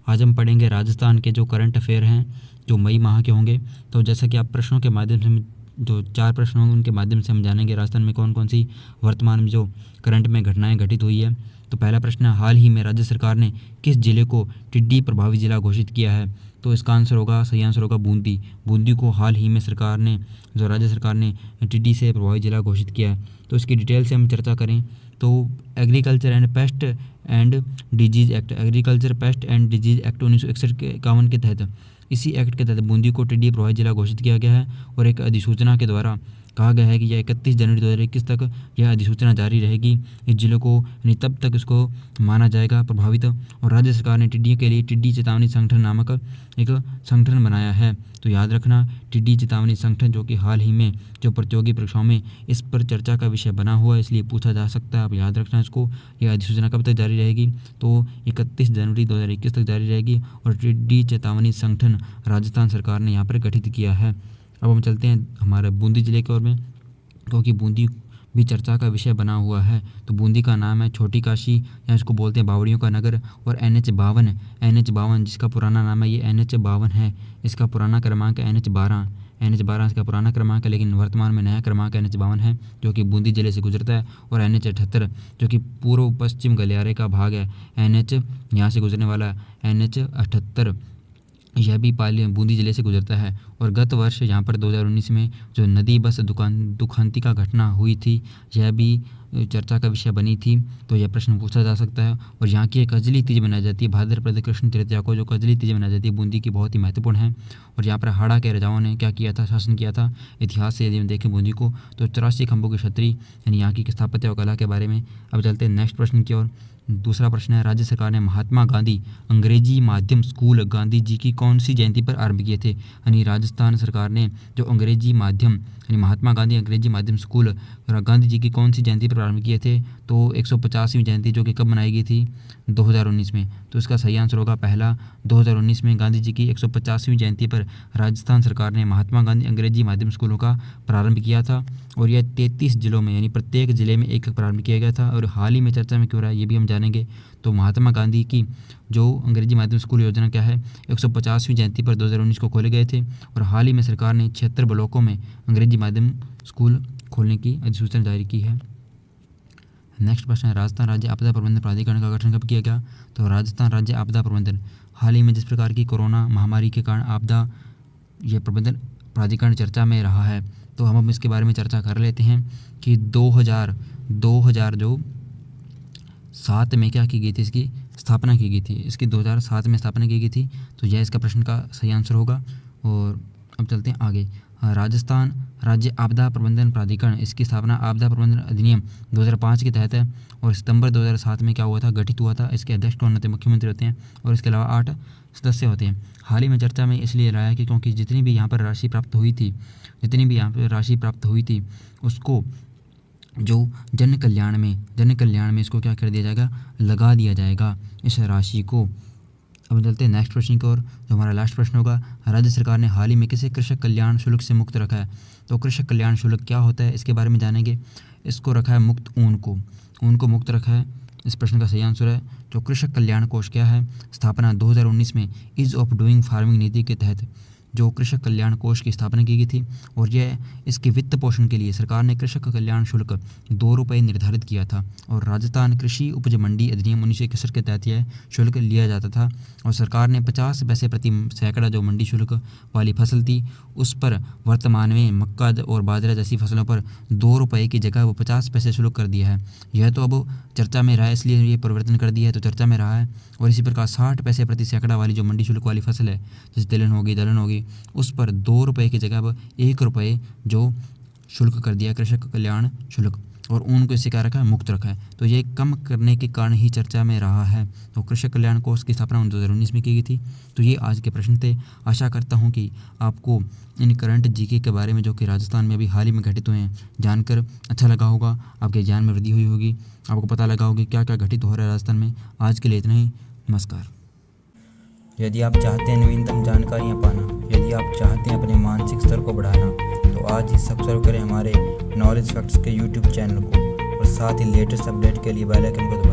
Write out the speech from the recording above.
आज हम पढ़ेंगे राजस्थान के जो करंट अफेयर हैं जो मई माह के होंगे। तो जैसा कि आप प्रश्नों के माध्यम से जो 4 प्रश्न होंगे उनके माध्यम से हम जानेंगे राजस्थान में कौन कौन सी वर्तमान में जो करंट में घटनाएं घटित हुई है। तो पहला प्रश्न है, हाल ही में राज्य सरकार ने किस जिले को टिड्डी प्रभावित जिला घोषित किया है? तो इसका आंसर होगा, सही आंसर होगा बूंदी। बूंदी को हाल ही में राज्य सरकार ने टिड्डी से प्रभावित जिला घोषित किया है। तो इसकी डिटेल से हम चर्चा करें तो agriculture and paste and disease act 1961 के 51 के तहत, इसी एक्ट के तहत बूंदी को टिड्डी प्रभावित जिला घोषित किया गया है और एक अधिसूचना के द्वारा कहा गया है कि यह 31 जनवरी 2021 तक यह अधिसूचना जारी रहेगी। इस जिले को तब तक इसको माना जाएगा प्रभावित। और राज्य सरकार ने टिड्डी के लिए टिड्डी चेतावनी संगठन नामक एक संगठन बनाया है। तो याद रखना, टिड्डी चेतावनी संगठन जो कि हाल ही में जो प्रतियोगी परीक्षाओं में इस पर चर्चा का विषय बना हुआ है, इसलिए पूछा जा सकता है। आप याद रखना इसको। यह अधिसूचना कब तक जारी रहेगी? तो 31 जनवरी 2021 तक जारी रहेगी और टिड्डी चेतावनी संगठन राजस्थान सरकार ने यहाँ पर गठित किया है। अब हम चलते हैं हमारे बूंदी जिले की ओर में, क्योंकि बूंदी भी चर्चा का विषय बना हुआ है। तो बूंदी का नाम है छोटी काशी, या इसको बोलते हैं बावड़ियों का नगर। और NH52 जिसका पुराना नाम है ये NH52 है। इसका पुराना क्रमांक NH12 इसका पुराना क्रमांक है, लेकिन वर्तमान में नया क्रमांक NH52 है जो कि बूंदी जिले से गुजरता है। और NH78 जो कि पूर्व पश्चिम गलियारे का भाग है, यहाँ से गुजरने वाला NH78 यह भी बूंदी जिले से गुजरता है। और गत वर्ष यहाँ पर 2019 में जो नदी बस दुखांती का घटना हुई थी, यह भी चर्चा का विषय बनी थी। तो यह प्रश्न पूछा जा सकता है। और यहाँ की एक कजली तीज मनाई जाती है भाद्रपद कृष्ण तृतीया को, जो कजली तीज मनाई जाती है बूंदी की, बहुत ही महत्वपूर्ण है। और यहाँ पर हाड़ा के राजाओं ने क्या किया था, शासन किया था। इतिहास से यदि हम देखें बूंदी को तो 84 खंभों की छतरी, यानी यहाँ की स्थापत्य और कला के बारे में। अब चलते हैं नेक्स्ट प्रश्न की ओर। दूसरा प्रश्न है, राज्य सरकार ने महात्मा गांधी अंग्रेजी माध्यम स्कूल गांधी जी की कौन सी जयंती पर आरंभ किए थे? यानी राजस्थान सरकार ने जो अंग्रेजी माध्यम यानी महात्मा गांधी अंग्रेजी माध्यम स्कूल गांधी जी की कौन सी जयंती पर आरंभ किए थे? तो 150वीं जयंती, जो कि कब मनाई गई थी? 2019 में। तो इसका सही आंसर होगा पहला, 2019 में गांधी जी की 150वीं जयंती पर राजस्थान सरकार ने महात्मा गांधी अंग्रेजी माध्यम स्कूलों का प्रारंभ किया था। और यह 33 जिलों में, यानी प्रत्येक जिले में एक प्रारंभ किया गया था। और हाल ही में चर्चा में क्यों रहा है ये भी हम जानेंगे। तो महात्मा गांधी की जो अंग्रेजी माध्यम स्कूल योजना क्या है, 150वीं जयंती पर 2019 को खोले गए थे। और हाल ही में सरकार ने 76 ब्लॉकों में अंग्रेजी माध्यम स्कूल खोलने की अधिसूचना जारी की है। नेक्स्ट प्रश्न है, राजस्थान राज्य आपदा प्रबंधन प्राधिकरण का गठन कब किया गया? तो राजस्थान राज्य आपदा प्रबंधन, हाल ही में जिस प्रकार की कोरोना महामारी के कारण आपदा यह प्रबंधन प्राधिकरण चर्चा में रहा है, तो हम इसके बारे में चर्चा कर लेते हैं कि 2007 में क्या की गई थी, इसकी स्थापना की गई थी। इसकी 2007 में स्थापना की गई थी। तो यह इसका प्रश्न का सही आंसर होगा। और अब चलते हैं आगे। राजस्थान राज्य आपदा प्रबंधन प्राधिकरण, इसकी स्थापना आपदा प्रबंधन अधिनियम 2005 के तहत है। और सितंबर 2007 में क्या हुआ था, गठित हुआ था। इसके अध्यक्ष कौन होते हैं? मुख्यमंत्री होते हैं। और इसके अलावा 8 सदस्य होते हैं। हाल ही में चर्चा में इसलिए रहा है कि क्योंकि जितनी भी यहाँ पर राशि प्राप्त हुई थी उसको जो जन कल्याण में इसको क्या कर दिया जाएगा, लगा दिया जाएगा इस राशि को। अब चलते हैं नेक्स्ट प्रश्न की ओर, जो हमारा लास्ट प्रश्न होगा। राज्य सरकार ने हाल ही में किसे कृषक कल्याण शुल्क से मुक्त रखा है? तो कृषक कल्याण शुल्क क्या होता है, इसके बारे में जानेंगे। इसको रखा है मुक्त ऊन को मुक्त रखा है। इस प्रश्न का सही आंसर है जो कृषक कल्याण कोष क्या है, स्थापना 2019 में ईज ऑफ डूइंग फार्मिंग नीति के तहत जो कृषक कल्याण कोष की स्थापना की गई थी। और यह इसके वित्त पोषण के लिए सरकार ने कृषक कल्याण शुल्क 2 रुपये निर्धारित किया था। और राजस्थान कृषि उपज मंडी अधिनियम 1961 के तहत यह शुल्क लिया जाता था। और सरकार ने 50 पैसे प्रति सैकड़ा जो मंडी शुल्क वाली फसल थी उस पर वर्तमान में मक्का और बाजरा जैसी फसलों पर 2 रुपये की जगह वो 50 पैसे शुल्क कर दिया है। यह तो अब चर्चा में रहा है, इसलिए ये परिवर्तन कर दिया है, तो चर्चा में रहा है। और इसी प्रकार 60 पैसे प्रति सैकड़ा वाली जो मंडी शुल्क वाली फसल है, जैसे दलहन होगी, उस पर 2 रुपये की जगह अब 1 रुपये जो शुल्क कर दिया कृषक कल्याण शुल्क। और ऊन को इससे क्या रखा है, मुक्त रखा है। तो ये कम करने के कारण ही चर्चा में रहा है। तो कृषक कल्याण कोष की स्थापना 2019 में की गई थी। तो ये आज के प्रश्न थे। आशा करता हूँ कि आपको इन करंट जीके के बारे में जो कि राजस्थान में अभी हाल ही में घटित हुए हैं जानकर अच्छा लगा होगा, आपके ज्ञान में वृद्धि हुई होगी, आपको पता लगा होगा क्या क्या घटित हो रहा है राजस्थान में। आज के लिए इतना ही, नमस्कार। यदि आप चाहते हैं नवीनतम जानकारियाँ पाना, यदि आप चाहते हैं अपने मानसिक स्तर को बढ़ाना, तो आज ही सब्सक्राइब करें हमारे नॉलेज फैक्ट्स के यूट्यूब चैनल को और साथ ही लेटेस्ट अपडेट के लिए बेल आइकन को दबाएं।